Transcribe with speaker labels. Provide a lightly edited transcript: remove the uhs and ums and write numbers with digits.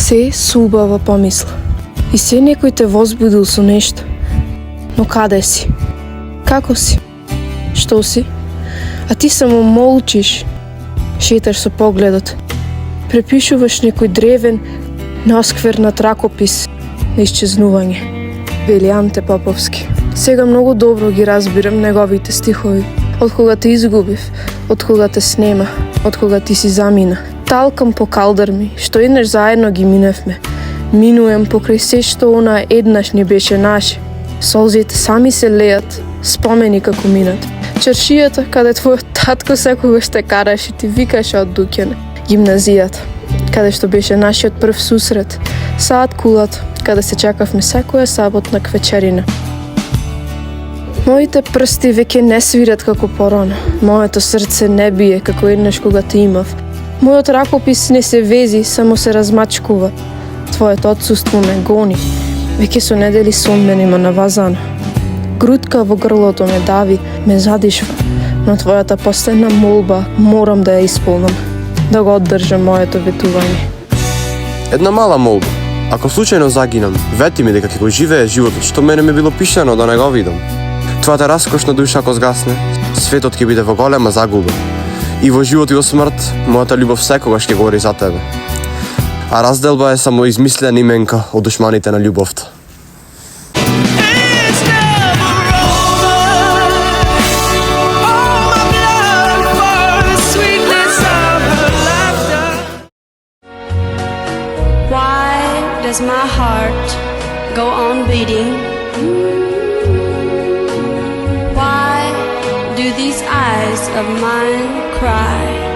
Speaker 1: Се субава помисла. И се некој те возбудил со нешто. Но каде си? Како си? Што си? А ти само молчиш. Шеташ со погледот. Препишуваш некој древен, неосквернат ракопис на исчезнување. Вели Анте Поповски. Сега многу добро ги разбирам неговите стихови. Од кога те изгубив, од кога те снема, од кога ти си замина. Талкам по калдарми, што еднаш заедно ги миневме. Минуем покрај се што она еднаш ни беше наше. Солзите сами се леат, спомени како минат. Чаршијата, каде твојот татко секогаш те караше, ти викаше од дуќане. Гимназијата, каде што беше нашиот прв сусрет. Саат кулата, каде се чекавме секоја саботна квечерина. Моите прсти веќе не свират како порано. Моето срце не бие како еднаш кога те имав. Мојот ракопис не се вези, само се размачкува. Твоето отсуство ме гони. Веќе со недели сон ме нема навазано. Грудка во грлото ме дави, ме задишва. Но твојата последна молба морам да ја исполнам. Да го оддржам моето ветување.
Speaker 2: Една мала молба. Ако случајно загинам, вети ми дека ќе го живее животот што мене ми било пишано да не го видам. Твојата раскошна душа ако згасне, светот ќе биде во голема загуба. И во живот и во смрт, мојата љубов секогаш ќе говори за тебе. А разделба е само измислена именка од душманите на љубовта.
Speaker 3: Why does my heart go on beating? Why do these eyes of mine cry?